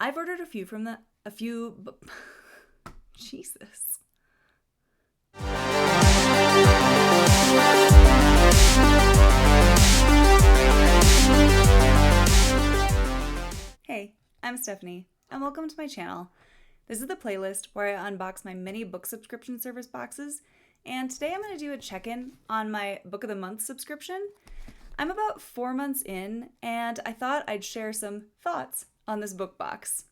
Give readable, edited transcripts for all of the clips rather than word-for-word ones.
I've ordered Jesus. Hey, I'm Stephanie, and welcome to my channel. This is the playlist where I unbox my many book subscription service boxes, and today I'm going to do a check-in on my Book of the Month subscription. I'm about 4 months in, and I thought I'd share some thoughts on this book box.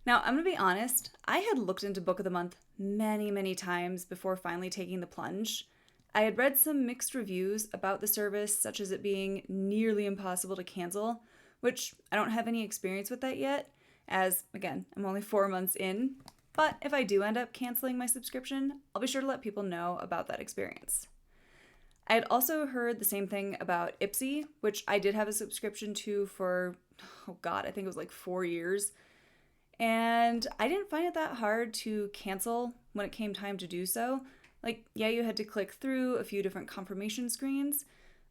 Now, I'm going to be honest, I had looked into Book of the Month many times before finally taking the plunge. I had read some mixed reviews about the service, such as it being nearly impossible to cancel, which I don't have any experience with that yet, as, again, I'm only 4 months in. But if I do end up canceling my subscription, I'll be sure to let people know about that experience. I had also heard the same thing about Ipsy, which I did have a subscription to for, I think it was like 4 years. And I didn't find it that hard to cancel when it came time to do so. You had to click through a few different confirmation screens,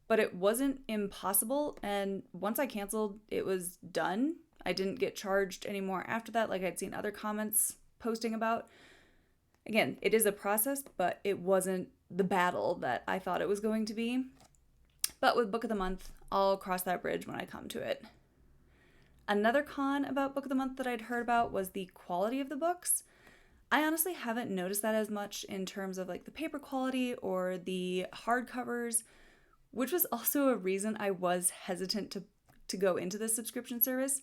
but it wasn't impossible. And once I canceled, it was done. I didn't get charged anymore after that, like I'd seen other comments posting about. Again, it is a process, but it wasn't the battle that I thought it was going to be. But with Book of the Month, I'll cross that bridge when I come to it. Another con about Book of the Month that I'd heard about was the quality of the books. I honestly haven't noticed that as much in terms of the paper quality or the hardcovers, which was also a reason I was hesitant to go into this subscription service.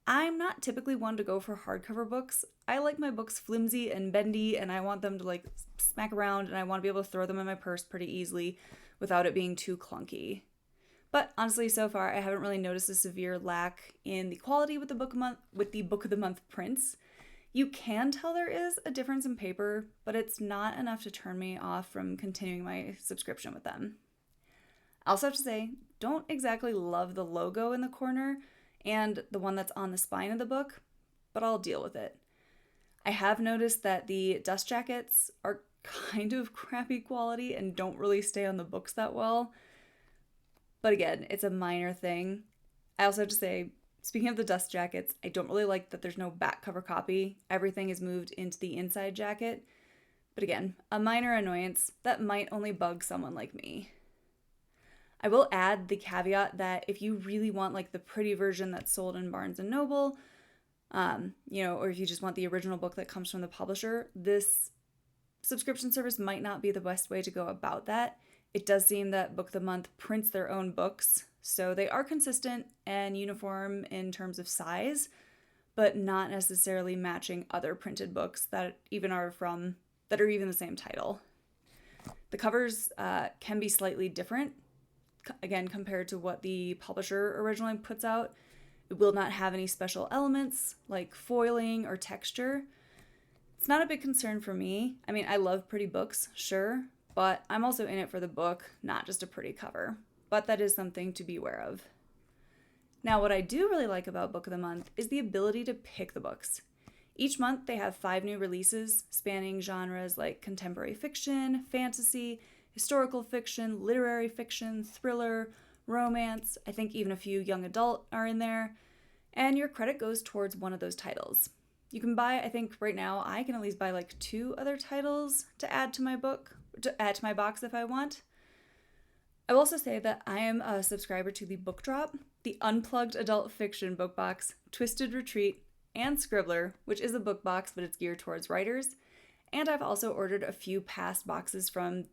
I'm not typically one to go for hardcover books. I like my books flimsy and bendy, and I want them to smack around, and I want to be able to throw them in my purse pretty easily without it being too clunky. But honestly, so far, I haven't really noticed a severe lack in the quality with the Book of the Month prints. You can tell there is a difference in paper, but it's not enough to turn me off from continuing my subscription with them. I also have to say, don't exactly love the logo in the corner and the one that's on the spine of the book, but I'll deal with it. I have noticed that the dust jackets are kind of crappy quality and don't really stay on the books that well. But again, it's a minor thing. I also have to say, speaking of the dust jackets, I don't really like that there's no back cover copy. Everything is moved into the inside jacket. But again, a minor annoyance that might only bug someone like me. I will add the caveat that if you really want the pretty version that's sold in Barnes & Noble, or if you just want the original book that comes from the publisher, this subscription service might not be the best way to go about that. It does seem that Book of the Month prints their own books, so they are consistent and uniform in terms of size, but not necessarily matching other printed books that are even the same title. The covers can be slightly different, again, compared to what the publisher originally puts out. It will not have any special elements like foiling or texture. It's not a big concern for me. I mean, I love pretty books, sure, but I'm also in it for the book, not just a pretty cover. But that is something to be aware of. Now, what I do really like about Book of the Month is the ability to pick the books. Each month, they have 5 new releases spanning genres like contemporary fiction, fantasy, historical fiction, literary fiction, thriller, romance. I think even a few young adult are in there. And your credit goes towards one of those titles. You can buy, I think right now, I can at least buy 2 other titles to add to my box if I want. I will also say that I am a subscriber to the Book Drop, the Unplugged adult fiction book box, Twisted Retreat, and Scribbler, which is a book box, but it's geared towards writers. And I've also ordered a few past boxes from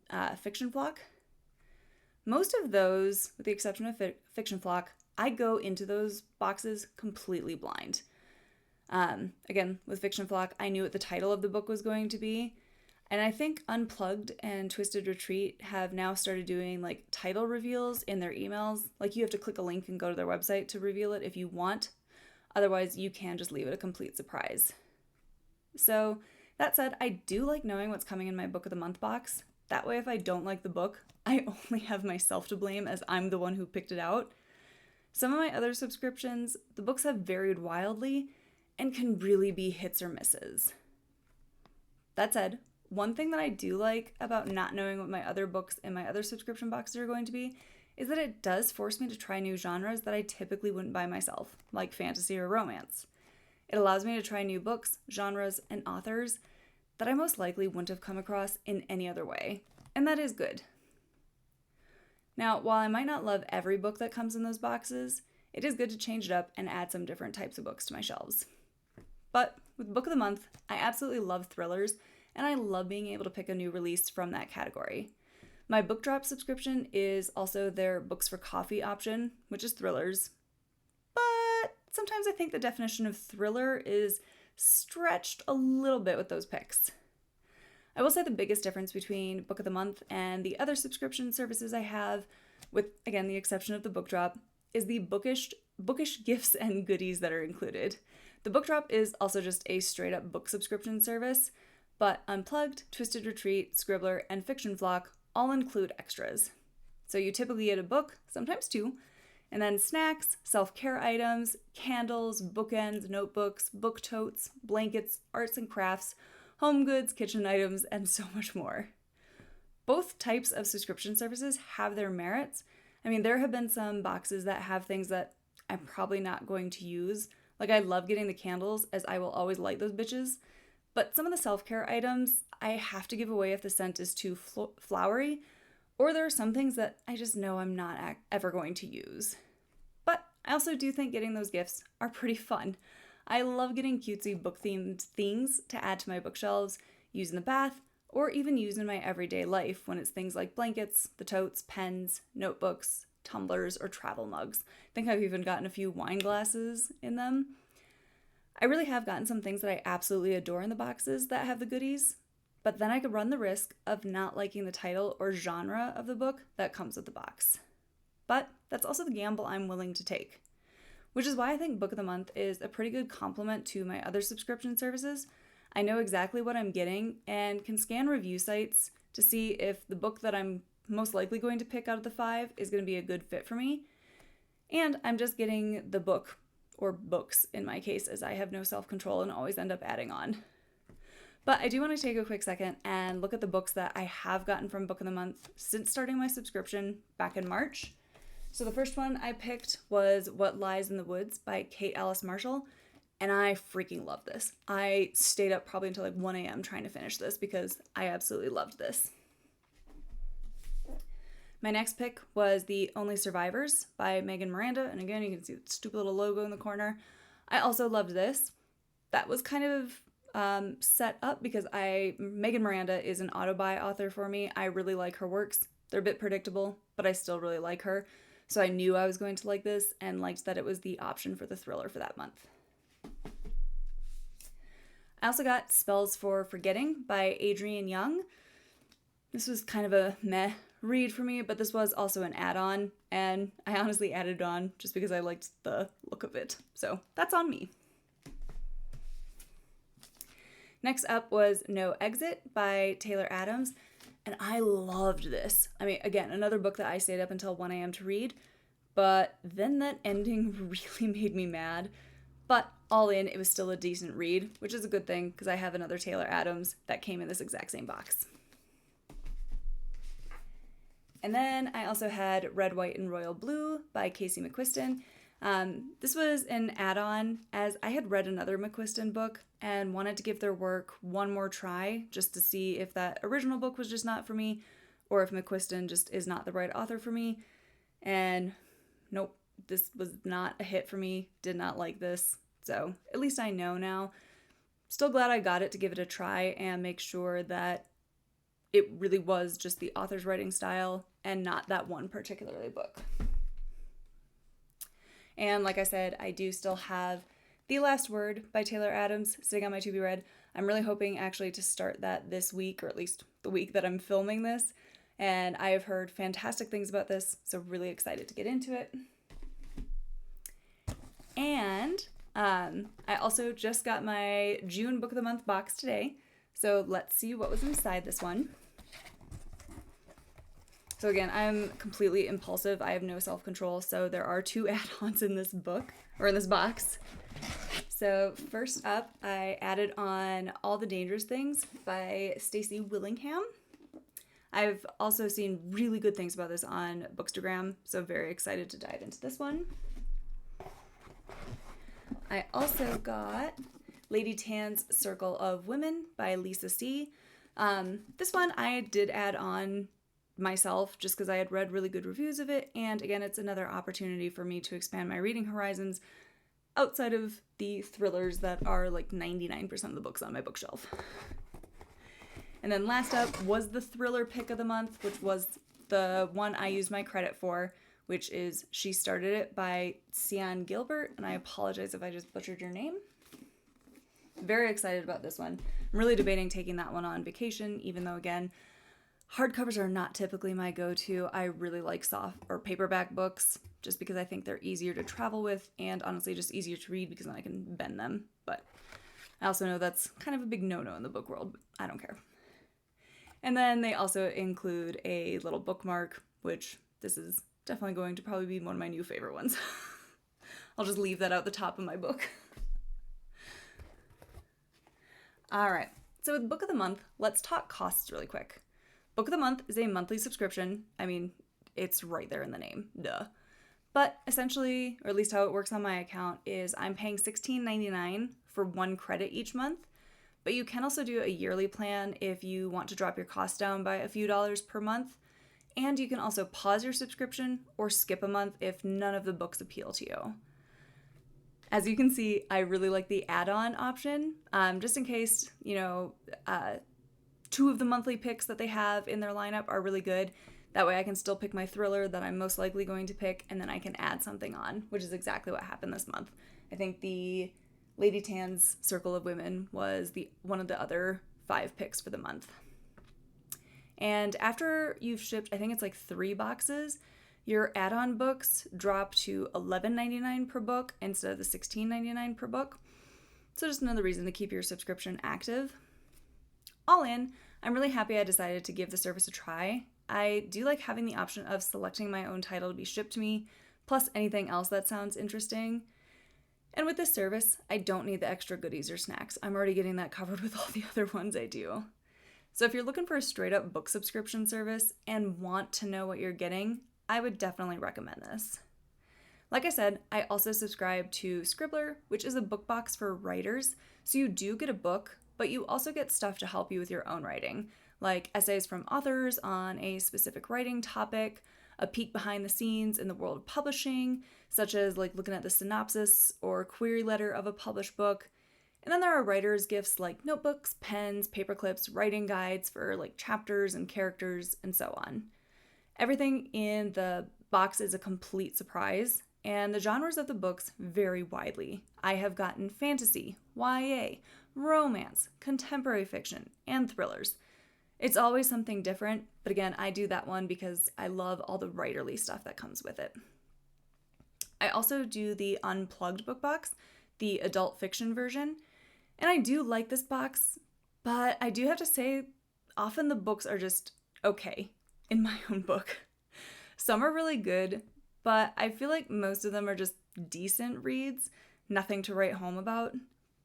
Fiction Flock. Most of those, with the exception of Fiction Flock, I go into those boxes completely blind. Again, with Fiction Flock, I knew what the title of the book was going to be. And I think Unplugged and Twisted Retreat have now started doing title reveals in their emails. You have to click a link and go to their website to reveal it if you want. Otherwise, you can just leave it a complete surprise. So that said, I do like knowing what's coming in my Book of the Month box. That way, if I don't like the book, I only have myself to blame as I'm the one who picked it out. Some of my other subscriptions, the books have varied wildly and can really be hits or misses. That said, one thing that I do like about not knowing what my other books in my other subscription boxes are going to be is that it does force me to try new genres that I typically wouldn't buy myself, like fantasy or romance. It allows me to try new books, genres, and authors that I most likely wouldn't have come across in any other way, and that is good. Now, while I might not love every book that comes in those boxes, it is good to change it up and add some different types of books to my shelves. But with Book of the Month, I absolutely love thrillers, and I love being able to pick a new release from that category. My Book Drop subscription is also their Books for Coffee option, which is thrillers. But sometimes I think the definition of thriller is stretched a little bit with those picks. I will say the biggest difference between Book of the Month and the other subscription services I have, with, again, the exception of the Book Drop, is the bookish gifts and goodies that are included. The Book Drop is also just a straight-up book subscription service, but Unplugged, Twisted Retreat, Scribbler, and Fiction Flock all include extras. So you typically get a book, sometimes two, and then snacks, self-care items, candles, bookends, notebooks, book totes, blankets, arts and crafts, home goods, kitchen items, and so much more. Both types of subscription services have their merits. I mean, there have been some boxes that have things that I'm probably not going to use. Like, I love getting the candles, as I will always light those bitches. But some of the self-care items I have to give away if the scent is too flowery, or there are some things that I just know I'm not ever going to use. But I also do think getting those gifts are pretty fun. I love getting cutesy book-themed things to add to my bookshelves, use in the bath, or even use in my everyday life when it's things like blankets, the totes, pens, notebooks, tumblers, or travel mugs. I think I've even gotten a few wine glasses in them. I really have gotten some things that I absolutely adore in the boxes that have the goodies, but then I could run the risk of not liking the title or genre of the book that comes with the box. But that's also the gamble I'm willing to take, which is why I think Book of the Month is a pretty good complement to my other subscription services. I know exactly what I'm getting and can scan review sites to see if the book that I'm most likely going to pick out of the 5 is going to be a good fit for me. And I'm just getting the book, or books in my case, as I have no self-control and always end up adding on. But I do want to take a quick second and look at the books that I have gotten from Book of the Month since starting my subscription back in March. So the first one I picked was What Lies in the Woods by Kate Alice Marshall, and I freaking love this. I stayed up probably until like 1 a.m. trying to finish this because I absolutely loved this. My next pick was The Only Survivors by Megan Miranda, and again, you can see the stupid little logo in the corner. I also loved this. That was kind of set up because Megan Miranda is an auto-buy author for me. I really like her works. They're a bit predictable, but I still really like her. So I knew I was going to like this and liked that it was the option for the thriller for that month. I also got Spells for Forgetting by Adrienne Young. This was kind of a meh read for me, but this was also an add-on, and I honestly added it on just because I liked the look of it. So that's on me. Next up was No Exit by Taylor Adams, and I loved this. I mean, again, another book that I stayed up until 1 a.m. to read, but then that ending really made me mad. But all in, it was still a decent read, which is a good thing because I have another Taylor Adams that came in this exact same box. And then I also had Red, White, and Royal Blue by Casey McQuiston. This was an add-on as I had read another McQuiston book and wanted to give their work one more try just to see if that original book was just not for me or if McQuiston just is not the right author for me. And nope, this was not a hit for me. Did not like this. So at least I know now. Still glad I got it to give it a try and make sure that it really was just the author's writing style and not that one particularly book. And like I said, I do still have The Last Word by Taylor Adams sitting on my to be read. I'm really hoping actually to start that this week, or at least the week that I'm filming this. And I have heard fantastic things about this, so really excited to get into it. And I also just got my June Book of the Month box today. So let's see what was inside this one. So again, I'm completely impulsive. I have no self-control. So there are 2 add-ons in this book, or in this box. So first up, I added on All the Dangerous Things by Stacey Willingham. I've also seen really good things about this on Bookstagram, so very excited to dive into this one. I also got Lady Tan's Circle of Women by Lisa C. This one I did add on myself just because I had read really good reviews of it, and again, it's another opportunity for me to expand my reading horizons outside of the thrillers that are like 99% of the books on my bookshelf. And then last up was the thriller pick of the month, which was the one I used my credit for, which is She Started It by Sian Gilbert, and I apologize if I just butchered your name. Very excited about this one. I'm really debating taking that one on vacation, even though, again, hardcovers are not typically my go-to. I really like soft or paperback books just because I think they're easier to travel with and honestly just easier to read because then I can bend them. But I also know that's kind of a big no-no in the book world, but I don't care. And then they also include a little bookmark, which this is definitely going to probably be one of my new favorite ones. I'll just leave that out the top of my book. All right, so with Book of the Month, let's talk costs really quick. Book of the Month is a monthly subscription. I mean, it's right there in the name, duh. But essentially, or at least how it works on my account, is I'm paying $16.99 for 1 credit each month, but you can also do a yearly plan if you want to drop your costs down by a few dollars per month, and you can also pause your subscription or skip a month if none of the books appeal to you. As you can see, I really like the add-on option, just in case, 2 of the monthly picks that they have in their lineup are really good. That way I can still pick my thriller that I'm most likely going to pick, and then I can add something on, which is exactly what happened this month. I think the Lady Tan's Circle of Women was one of the other 5 picks for the month. And after you've shipped, I think it's like 3 boxes, your add-on books drop to $11.99 per book instead of the $16.99 per book. So just another reason to keep your subscription active. All in, I'm really happy I decided to give the service a try. I do like having the option of selecting my own title to be shipped to me, plus anything else that sounds interesting. And with this service, I don't need the extra goodies or snacks. I'm already getting that covered with all the other ones I do. So if you're looking for a straight up book subscription service and want to know what you're getting, I would definitely recommend this. Like I said, I also subscribe to Scribbler, which is a book box for writers. So you do get a book, but you also get stuff to help you with your own writing, like essays from authors on a specific writing topic, a peek behind the scenes in the world of publishing, such as like looking at the synopsis or query letter of a published book. And then there are writers' gifts like notebooks, pens, paper clips, writing guides for like chapters and characters, and so on. Everything in the box is a complete surprise, and the genres of the books vary widely. I have gotten fantasy, YA, romance, contemporary fiction, and thrillers. It's always something different, but again, I do that one because I love all the writerly stuff that comes with it. I also do the Unplugged book box, the adult fiction version, and I do like this box, but I do have to say, often the books are just okay in my own book. Some are really good, but I feel like most of them are just decent reads, nothing to write home about.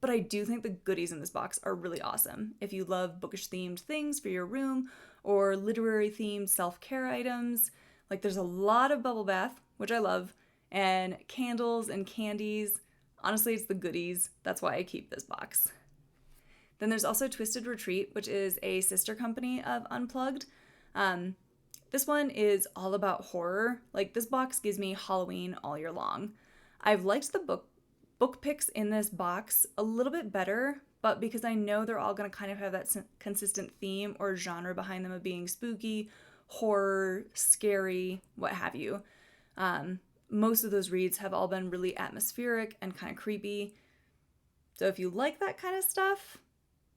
But I do think the goodies in this box are really awesome. If you love bookish themed things for your room or literary themed self-care items, like there's a lot of bubble bath, which I love, and candles and candies. Honestly, it's the goodies. That's why I keep this box. Then there's also Twisted Retreat, which is a sister company of Unplugged. This one is all about horror. Like this box gives me Halloween all year long. I've liked the book picks in this box a little bit better, but because I know they're all going to kind of have that consistent theme or genre behind them of being spooky, horror, scary, what have you. Most of those reads have all been really atmospheric and kind of creepy. So if you like that kind of stuff,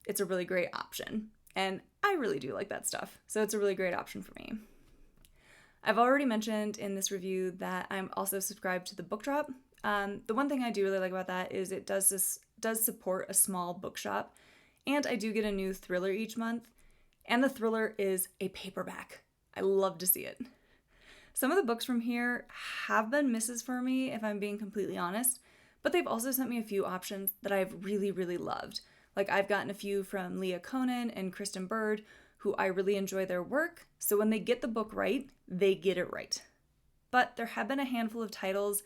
it's a really great option. And I really do like that stuff, so it's a really great option for me. I've already mentioned in this review that I'm also subscribed to the Book Drop. The one thing I do really like about that is it does support a small bookshop, and I do get a new thriller each month, and the thriller is a paperback. I love to see it. Some of the books from here have been misses for me, if I'm being completely honest, but they've also sent me a few options that I've really, really loved. Like I've gotten a few from Leah Conan and Kristen Bird, who I really enjoy their work, so when they get the book right, they get it right. But there have been a handful of titles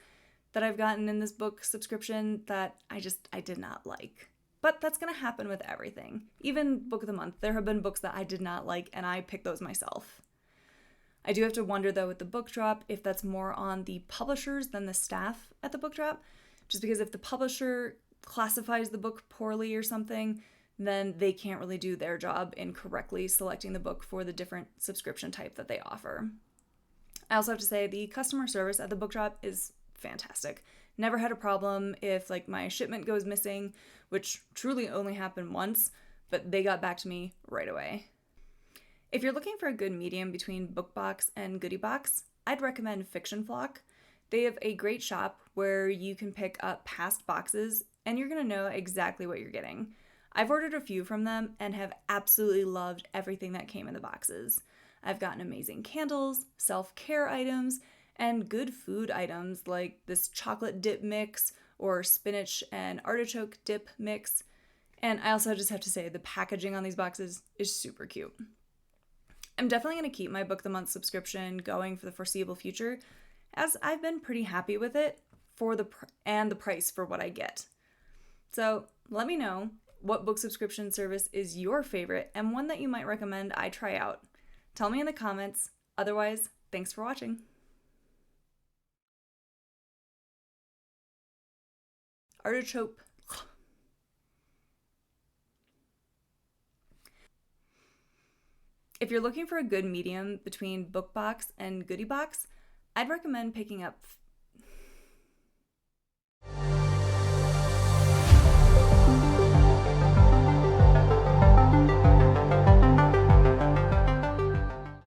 that I've gotten in this book subscription that I did not like. But that's going to happen with everything. Even Book of the Month, there have been books that I did not like, and I picked those myself. I do have to wonder, though, with the book drop, if that's more on the publishers than the staff at the book drop. Just because if the publisher classifies the book poorly or something, then they can't really do their job in correctly selecting the book for the different subscription type that they offer. I also have to say the customer service at the book drop is fantastic. Never had a problem if my shipment goes missing, which truly only happened once, but they got back to me right away. If you're looking for a good medium between BookBox and GoodieBox, I'd recommend Fiction Flock. They have a great shop where you can pick up past boxes and you're going to know exactly what you're getting. I've ordered a few from them and have absolutely loved everything that came in the boxes. I've gotten amazing candles, self-care items, and good food items like this chocolate dip mix or spinach and artichoke dip mix. And I also just have to say the packaging on these boxes is super cute. I'm definitely going to keep my Book of the Month subscription going for the foreseeable future, as I've been pretty happy with it and the price for what I get. So let me know what book subscription service is your favorite and one that you might recommend I try out. Tell me in the comments. Otherwise, thanks for watching. Artichoke. If you're looking for a good medium between BookBox and GoodieBox, I'd recommend picking up